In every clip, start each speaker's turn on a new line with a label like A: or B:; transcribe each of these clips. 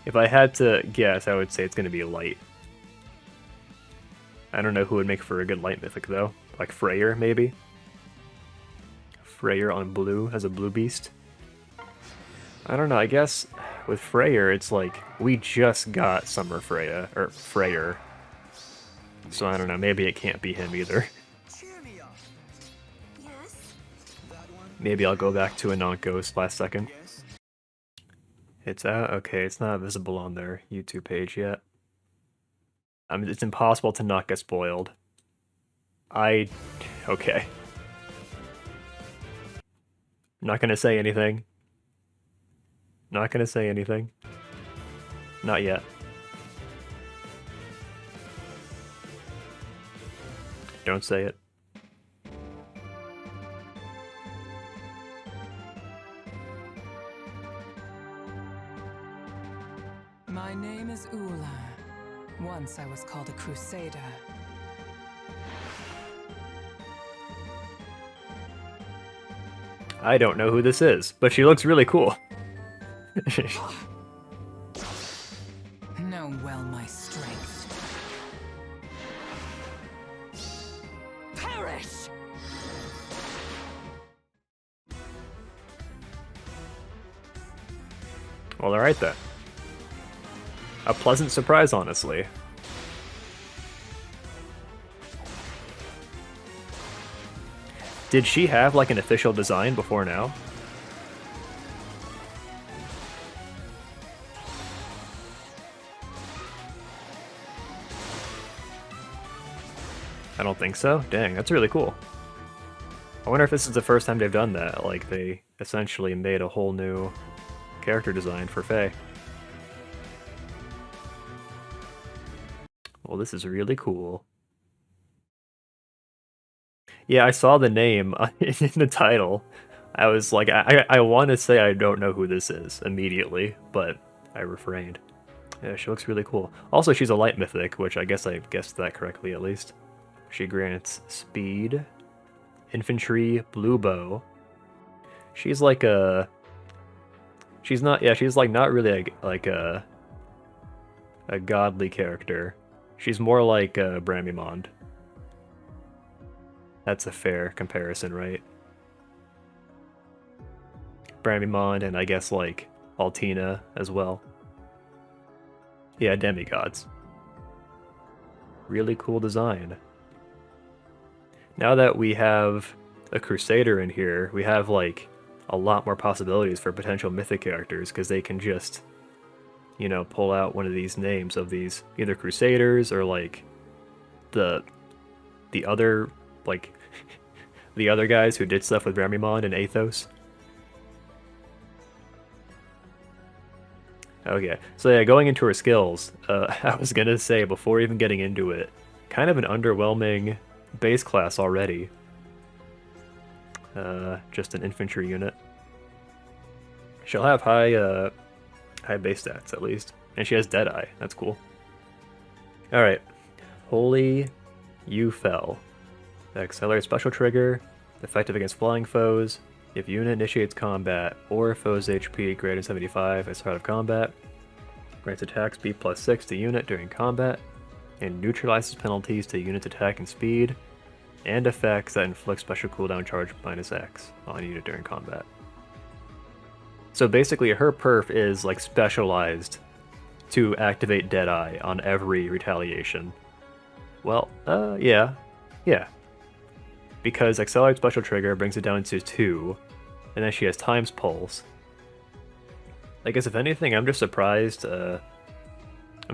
A: If I had to guess, I would say it's going to be light. I don't know who would make for a good light mythic, though. Like Freyr, maybe? Freyr on blue as a blue beast. I don't know, I guess with Freyr, it's like, we just got Summer Freya, or Freyr. So I don't know, maybe it can't be him either. Maybe I'll go back to a non-ghost last second. It's out? Okay, it's not visible on their YouTube page yet. I mean, it's impossible to not get spoiled. Okay. Not gonna say anything. Not gonna say anything. Not yet. Don't say it.
B: My name is Ullr. Once I was called a crusader.
A: I don't know who this is, but she looks really cool.
B: Know well my strength. Perish!
A: Well, alright then. A pleasant surprise, honestly. Did she have, like, an official design before now? I don't think so. Dang, that's really cool. I wonder if this is the first time they've done that. Like, they essentially made a whole new character design for Faye. Well, this is really cool. Yeah, I saw the name in the title. I was like, I want to say I don't know who this is immediately, but I refrained. Yeah, she looks really cool. Also, she's a light mythic, which I guess I guessed that correctly at least. She grants speed, infantry, blue bow. She's like a... She's not... Yeah, she's like not really like a godly character. She's more like Bramimond. That's a fair comparison, right? Bramimond and I guess like Altina as well. Yeah, demigods. Really cool design. Now that we have a Crusader in here, we have like a lot more possibilities for potential mythic characters because they can just, you know, pull out one of these names of these either Crusaders or like the other like the other guys who did stuff with Bramimond and Athos. Okay, so yeah, going into her skills, I was gonna say before even getting into it, kind of an underwhelming base class already. Just an infantry unit. She'll have high base stats at least, and she has Deadeye. That's cool. All right, Holy You Fell. Accelerate special trigger, effective against flying foes. If unit initiates combat or foe's HP greater than 75 at the start of combat, grants attack speed +6 to unit during combat, and neutralizes penalties to unit's attack and speed, and effects that inflict special cooldown charge -X on unit during combat. So basically her perf is like specialized to activate Deadeye on every retaliation. Well, yeah. Because Accelerate Special Trigger brings it down to 2, and then she has Times Pulse. I guess if anything, I'm just surprised, I'm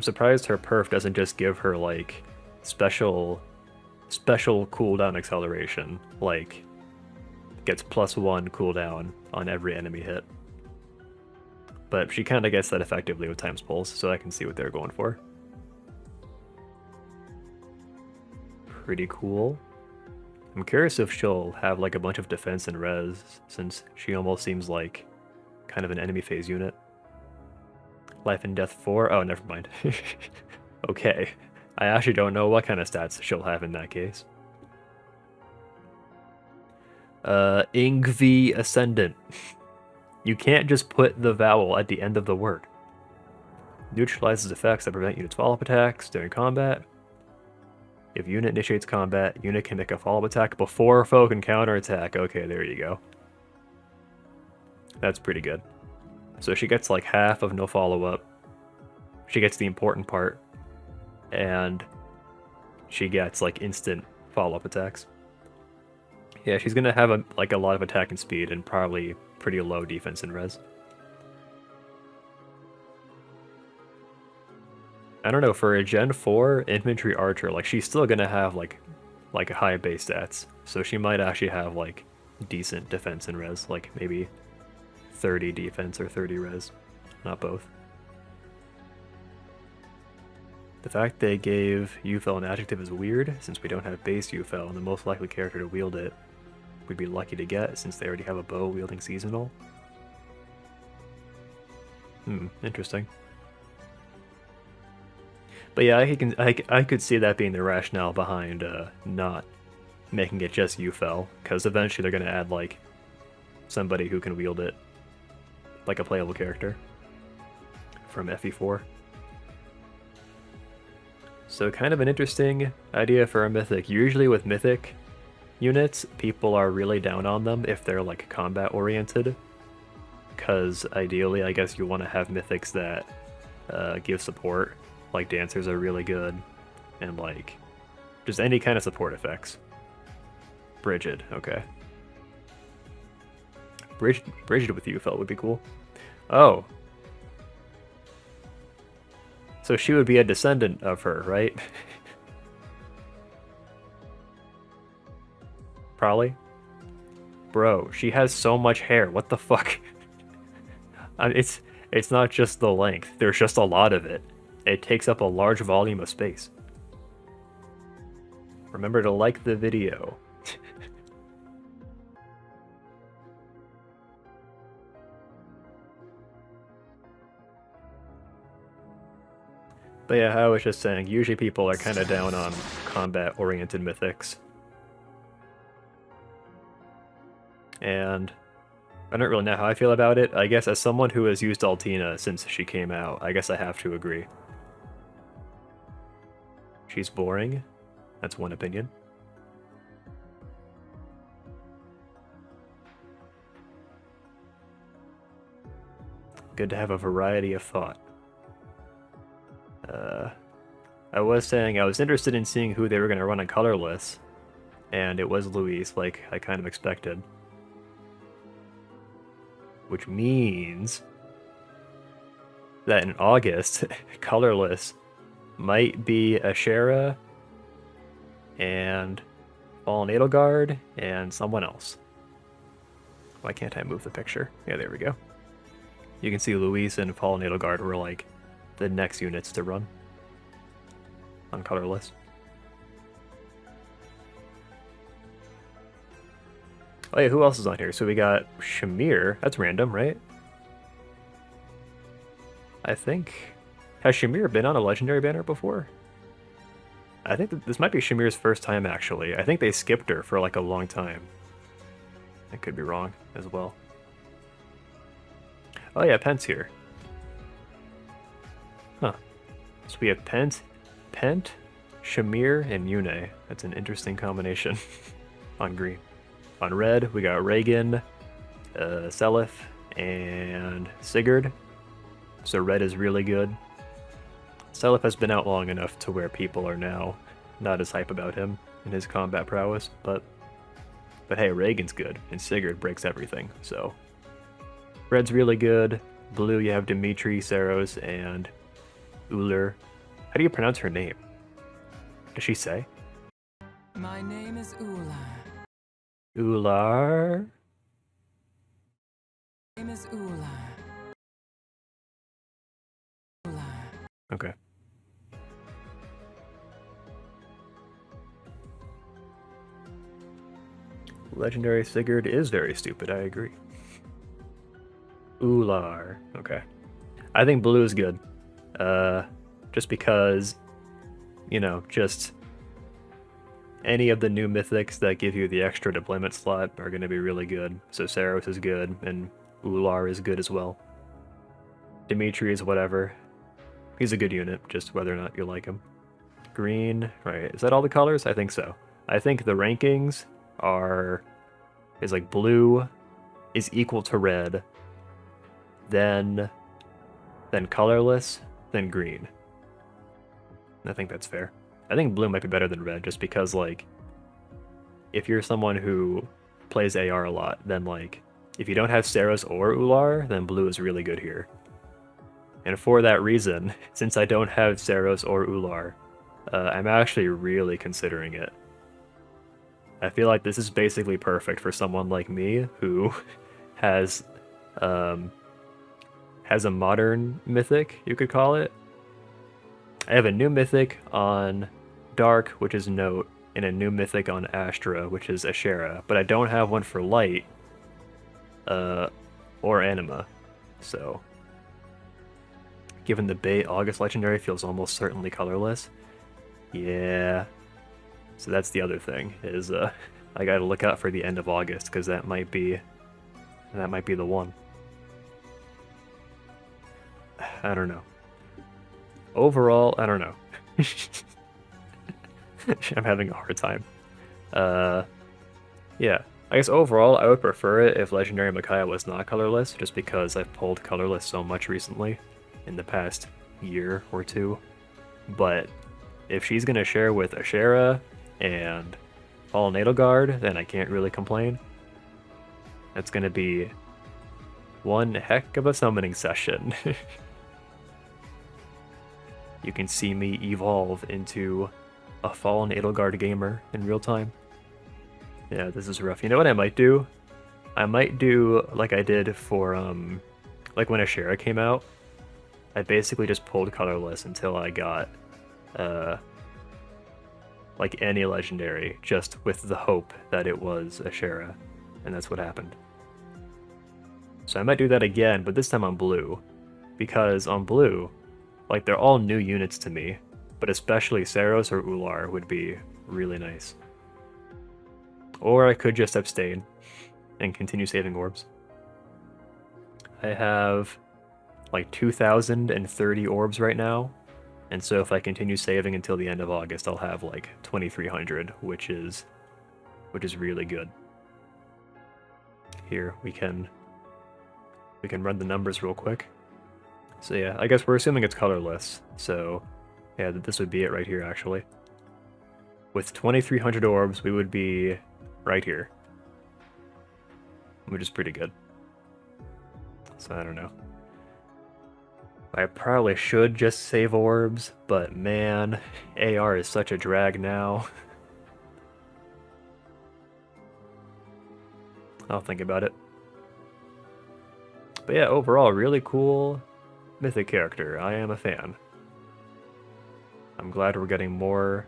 A: surprised her perf doesn't just give her, like, special cooldown acceleration, like, gets +1 cooldown on every enemy hit. But she kinda gets that effectively with Times Pulse, so I can see what they're going for. Pretty cool. I'm curious if she'll have like a bunch of defense and res, since she almost seems like kind of an enemy phase unit. Life and Death 4? Oh, never mind. Okay. I actually don't know what kind of stats she'll have in that case. Ingvi Ascendant. You can't just put the vowel at the end of the word. Neutralizes effects that prevent units' follow-up attacks during combat. If unit initiates combat, unit can make a follow-up attack before foe can counterattack. Okay, there you go. That's pretty good. So she gets like half of no follow-up. She gets the important part. And she gets like instant follow-up attacks. Yeah, she's gonna have a lot of attack and speed and probably pretty low defense and res. I don't know, for a Gen 4 infantry archer, like she's still gonna have like a high base stats. So she might actually have like decent defense and res, like maybe 30 defense or 30 res. Not both. The fact they gave UFL an adjective is weird, since we don't have base UFL, and the most likely character to wield it we'd be lucky to get, since they already have a bow wielding seasonal. Interesting. But yeah, I could see that being the rationale behind not making it just UFL, because eventually they're going to add like somebody who can wield it, like a playable character from FE4. So kind of an interesting idea for a Mythic. Usually with Mythic units, people are really down on them if they're like combat oriented, because ideally I guess you want to have Mythics that give support. Like dancers are really good, and like just any kind of support effects. Bridget, okay. Bridget with UFL would be cool. Oh. So she would be a descendant of her, right? Probably. Bro, she has so much hair. What the fuck? It's not just the length. There's just a lot of it. It takes up a large volume of space. Remember to like the video. But yeah, I was just saying, usually people are kind of down on combat-oriented mythics. And I don't really know how I feel about it. I guess as someone who has used Altina since she came out, I guess I have to agree. She's boring. That's one opinion. Good to have a variety of thought. I was saying I was interested in seeing who they were going to run on colorless, and it was Luis, like I kind of expected. Which means that in August, colorless might be Ashera and Fallen Edelgard and someone else. Why can't I move the picture? Yeah, there we go. You can see Luis and Fallen Edelgard were like the next units to run on colorless. Oh yeah, who else is on here? So we got Shamir. That's random, right? I think... Has Shamir been on a legendary banner before? I think this might be Shamir's first time, actually. I think they skipped her for like a long time. I could be wrong as well. Oh yeah, Pent's here. Huh. So we have Pent, Shamir, and Yune. That's an interesting combination on green. On red, we got Reagan, Seliph, and Sigurd. So red is really good. Seliph has been out long enough to where people are now not as hype about him and his combat prowess, but hey, Reagan's good, and Sigurd breaks everything, so... Red's really good. Blue, you have Dimitri, Saros, and Ullr. How do you pronounce her name? Does she say?
B: My name is Ullr.
A: Ullr?
B: My name is Ullr. Ullr.
A: Okay. Legendary Sigurd is very stupid, I agree. Ullr. Okay. I think blue is good. Just because, you know, just any of the new mythics that give you the extra deployment slot are going to be really good. So Saros is good, and Ullr is good as well. Dimitri is whatever. He's a good unit, just whether or not you like him. Green, right? Is that all the colors? I think so. I think the rankings is like blue is equal to red, then colorless, then green. I think that's fair. I think blue might be better than red, just because like if you're someone who plays AR a lot, then like if you don't have Saros or Ullr, then blue is really good here. And for that reason, since I don't have Saros or Ullr, I'm actually really considering it. I feel like this is basically perfect for someone like me who has a modern mythic, you could call it. I have a new mythic on Dark, which is Note, and a new mythic on Astra, which is Ashera, but I don't have one for Light or Anima. So, given the bait, August Legendary feels almost certainly colorless. Yeah. So that's the other thing, is I gotta look out for the end of August, because that might be the one. I don't know. Overall, I don't know. I'm having a hard time. Yeah. I guess overall, I would prefer it if Legendary Micaiah was not colorless, just because I've pulled colorless so much recently, in the past year or two. But if she's gonna share with Ashera and Fallen Edelgard, then I can't really complain. That's gonna be one heck of a summoning session. You can see me evolve into a Fallen Edelgard gamer in real time. Yeah, this is rough. You know what I might do? I might do like I did for, like when Ashera came out. I basically just pulled colorless until I got, like any legendary, just with the hope that it was Ashera, and that's what happened. So I might do that again, but this time on blue, because on blue, like they're all new units to me, but especially Saros or Ullr would be really nice. Or I could just abstain and continue saving orbs. I have like 2,030 orbs right now, and so if I continue saving until the end of August, I'll have like 2,300, which is really good. Here we can run the numbers real quick. So yeah, I guess we're assuming it's colorless. So yeah, this would be it right here actually. With 2,300 orbs, we would be right here, which is pretty good. So I don't know. I probably should just save orbs, but man, AR is such a drag now. I'll think about it. But yeah, overall, really cool Mythic character. I am a fan. I'm glad we're getting more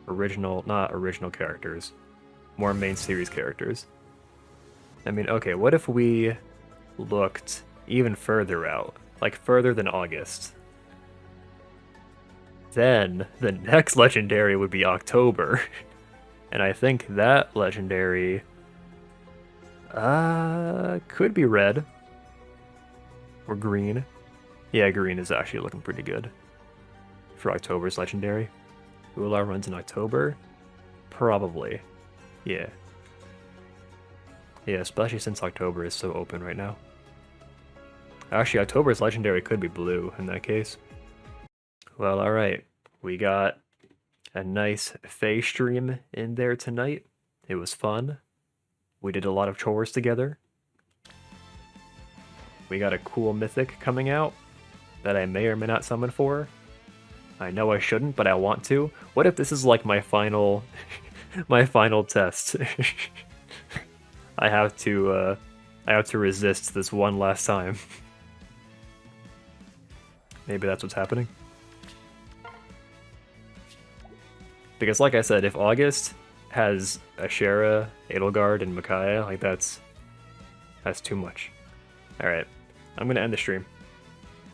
A: not original characters, more main series characters. I mean, okay, what if we looked even further out, like further than August? Then the next legendary would be October. And I think that legendary could be red or green. Yeah, green is actually looking pretty good for October's legendary. Ullr runs in October? Probably. Yeah. Yeah, especially since October is so open right now. Actually, October's legendary could be blue in that case. Well, alright. We got a nice Fae stream in there tonight. It was fun. We did a lot of chores together. We got a cool mythic coming out that I may or may not summon for. I know I shouldn't, but I want to. What if this is like my final my final test? I have to resist this one last time. Maybe that's what's happening. Because like I said, if August has Ashera, Edelgard, and Micaiah, like that's too much. Alright, I'm gonna end the stream.